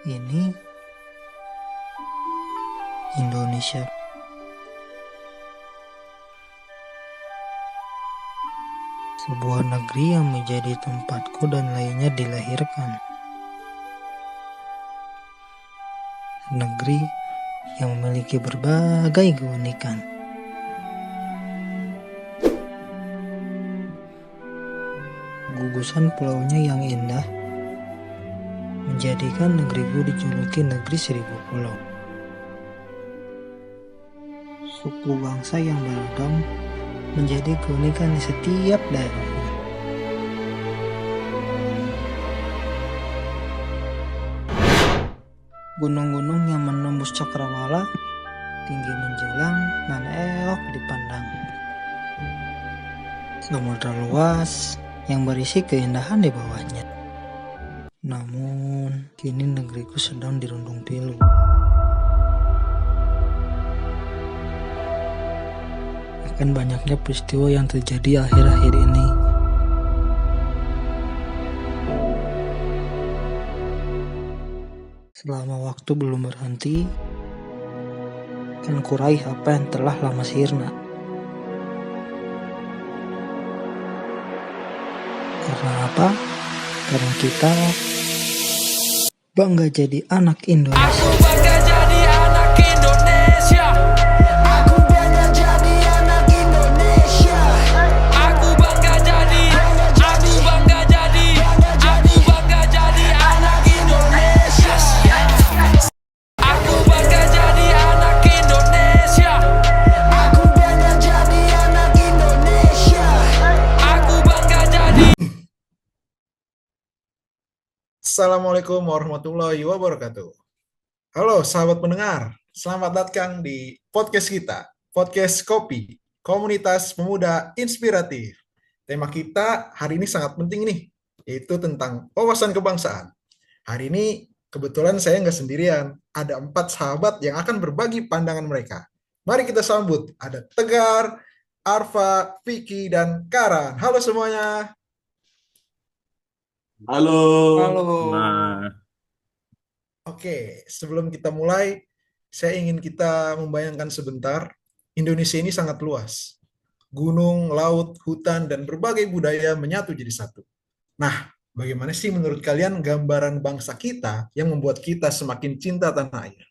Ini Indonesia, sebuah negeri yang menjadi tempatku dan lainnya dilahirkan. Negeri yang memiliki berbagai keunikan. Gugusan pulaunya yang indah menjadikan negeriku dijuluki negeri seribu pulau. Suku bangsa yang beragam menjadi keunikan di setiap daerahnya. Gunung-gunung yang menembus cakrawala, tinggi menjulang dan elok dipandang. Samudra luas yang berisi keindahan di bawahnya. Namun, kini negeriku sedang dirundung pilu. Akan banyaknya peristiwa yang terjadi akhir-akhir ini. Selama waktu belum berhenti, akan kuraih apa yang telah lama sirna. Karena apa? Karena kita bangga jadi anak Indonesia. Aku bangga jadi anak Indonesia. Aku bangga jadi anak Indonesia. Aku bangga jadi anak Indonesia. Aku bangga jadi anak Indonesia. Aku bangga jadi anak Indonesia. Aku bangga jadi. Assalamualaikum warahmatullahi wabarakatuh. Halo sahabat pendengar, selamat datang di podcast kita, Podcast Kopi, Komunitas Pemuda Inspiratif. Tema kita hari ini sangat penting nih, yaitu tentang wawasan kebangsaan. Hari ini kebetulan saya nggak sendirian, ada 4 sahabat yang akan berbagi pandangan mereka. Mari kita sambut, ada Tegar, Arfa, Vicky, dan Karan. Halo semuanya. Halo. Halo. Nah, Oke, sebelum kita mulai, saya ingin kita membayangkan sebentar, Indonesia ini sangat luas. Gunung, laut, hutan, dan berbagai budaya menyatu jadi satu. Nah, bagaimana sih menurut kalian gambaran bangsa kita yang membuat kita semakin cinta tanah air?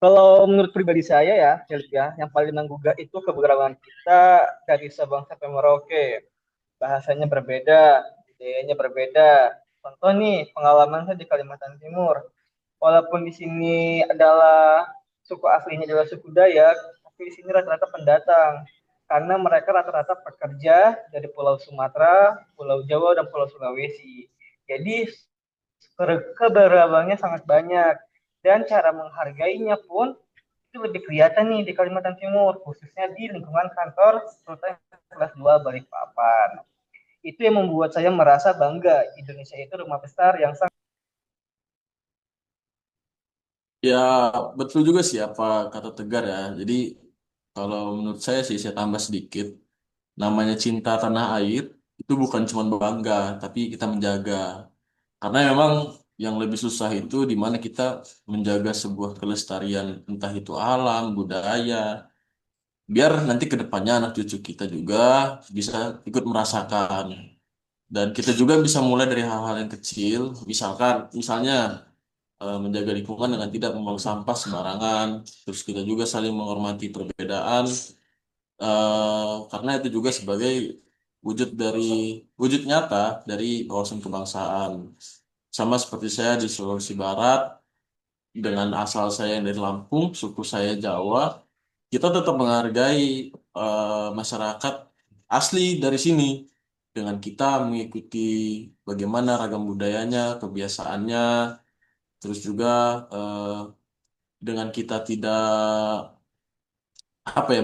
Kalau menurut pribadi saya ya, Felix ya, yang paling menggugah itu keberagaman kita dari Sabang sampai Merauke. Bahasanya berbeda, budayanya berbeda. Contoh nih, pengalaman saya di Kalimantan Timur. Walaupun di sini adalah suku aslinya adalah suku Dayak, tapi di sini rata-rata pendatang. Karena mereka rata-rata pekerja dari Pulau Sumatera, Pulau Jawa, dan Pulau Sulawesi. Jadi keberagamannya sangat banyak. Dan cara menghargainya pun itu lebih kelihatan nih di Kalimantan Timur, khususnya di lingkungan kantor terutama kelas 2 Balikpapan. Itu yang membuat saya merasa bangga Indonesia itu rumah besar yang sangat. ya betul juga sih apa kata Tegar ya. Jadi kalau menurut saya sih saya tambah sedikit. Namanya cinta tanah air itu bukan cuma bangga, tapi kita menjaga. Karena memang yang lebih susah itu di mana kita menjaga sebuah kelestarian entah itu alam, budaya, biar nanti ke depannya anak cucu kita juga bisa ikut merasakan. Dan kita juga bisa mulai dari hal-hal yang kecil, misalnya menjaga lingkungan dengan tidak membuang sampah sembarangan. Terus kita juga saling menghormati perbedaan, karena itu juga sebagai wujud nyata dari wawasan kebangsaan. Sama seperti saya di Sulawesi Barat, dengan asal saya yang dari Lampung, suku saya Jawa, kita tetap menghargai masyarakat asli dari sini dengan kita mengikuti bagaimana ragam budayanya, kebiasaannya, terus juga eh, dengan kita tidak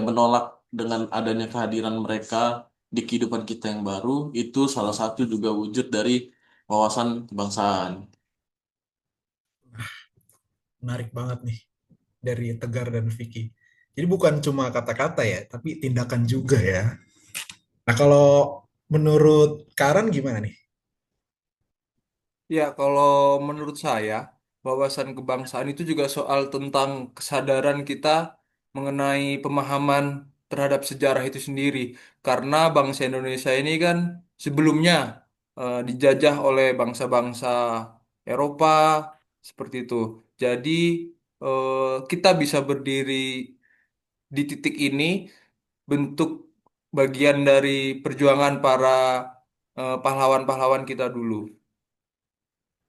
menolak dengan adanya kehadiran mereka di kehidupan kita yang baru, itu salah satu juga wujud dari wawasan kebangsaan. Menarik banget nih dari Tegar dan Vicky. Jadi bukan cuma kata-kata ya, tapi tindakan juga ya. Nah, kalau Menurut Karen gimana nih? Ya, kalau menurut saya, wawasan kebangsaan itu juga soal tentang kesadaran kita mengenai pemahaman terhadap sejarah itu sendiri. Karena bangsa Indonesia ini kan sebelumnya dijajah oleh bangsa-bangsa Eropa, seperti itu. Jadi, kita bisa berdiri di titik ini bentuk bagian dari perjuangan para pahlawan-pahlawan kita dulu.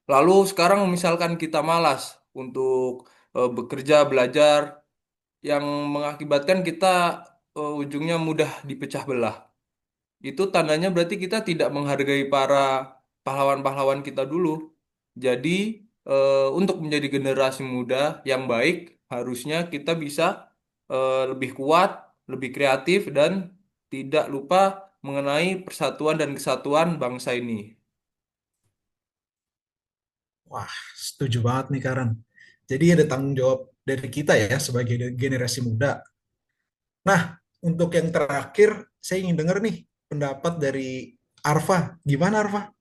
Lalu sekarang misalkan kita malas untuk bekerja, belajar, yang mengakibatkan kita ujungnya mudah dipecah belah. Itu tandanya berarti kita tidak menghargai para pahlawan-pahlawan kita dulu. Jadi untuk menjadi generasi muda yang baik, harusnya kita bisa lebih kuat, lebih kreatif, dan tidak lupa mengenai persatuan dan kesatuan bangsa ini. Wah, setuju banget nih Karen. Jadi ada tanggung jawab dari kita ya sebagai generasi muda. Nah, untuk yang terakhir, saya ingin dengar nih pendapat dari Arfa. Gimana Arfa?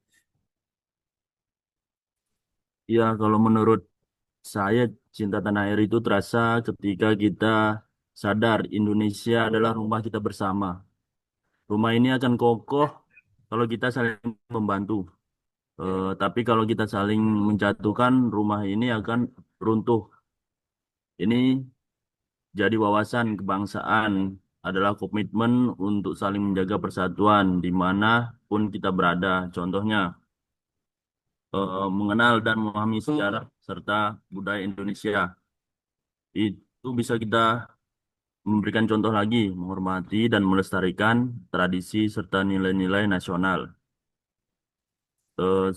Ya, kalau menurut saya cinta tanah air itu terasa ketika kita sadar Indonesia adalah rumah kita bersama. Rumah ini akan kokoh kalau kita saling membantu. Tapi kalau kita saling menjatuhkan, rumah ini akan runtuh. Ini jadi wawasan kebangsaan adalah komitmen untuk saling menjaga persatuan dimanapun kita berada. Contohnya, mengenal dan memahami sejarah serta budaya Indonesia. Itu bisa kita memberikan contoh lagi, menghormati dan melestarikan tradisi serta nilai-nilai nasional.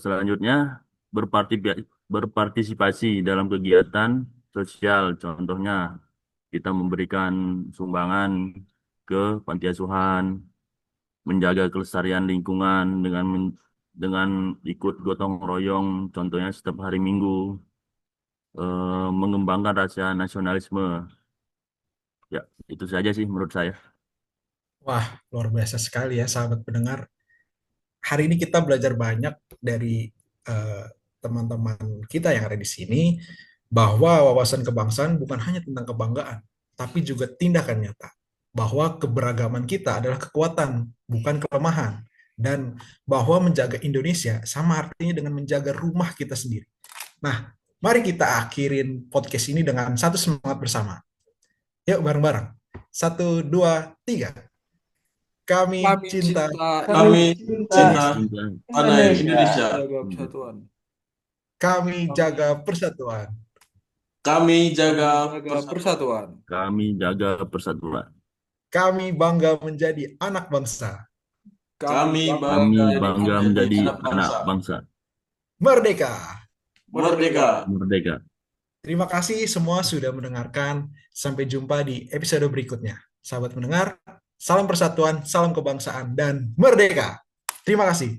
Selanjutnya, berpartisipasi dalam kegiatan sosial. Contohnya, kita memberikan sumbangan ke panti asuhan, menjaga kelestarian lingkungan dengan ikut gotong royong, contohnya setiap hari Minggu, mengembangkan rasa nasionalisme. Ya, itu saja sih menurut saya. Wah, luar biasa sekali ya sahabat pendengar. Hari ini kita belajar banyak dari eh, teman-teman kita yang ada di sini bahwa wawasan kebangsaan bukan hanya tentang kebanggaan, tapi juga tindakan nyata. Bahwa keberagaman kita adalah kekuatan, bukan kelemahan. Dan bahwa menjaga Indonesia sama artinya dengan menjaga rumah kita sendiri. Nah, mari kita akhirin podcast ini dengan satu semangat bersama. Yuk bareng-bareng. Satu, dua, tiga. Kami Kami cinta. cinta Kami cinta Cinta. tanah air Indonesia. jaga persatuan. Kami jaga persatuan. Kami jaga Jaga persatuan. Kami jaga persatuan. Kami bangga menjadi anak bangsa. Kami Kami bangga bangga menjadi anak anak bangsa. bangsa. Merdeka! Merdeka. Merdeka. Terima kasih semua sudah mendengarkan. Sampai jumpa di episode berikutnya. Sahabat mendengar, salam persatuan, salam kebangsaan, dan merdeka! Terima kasih.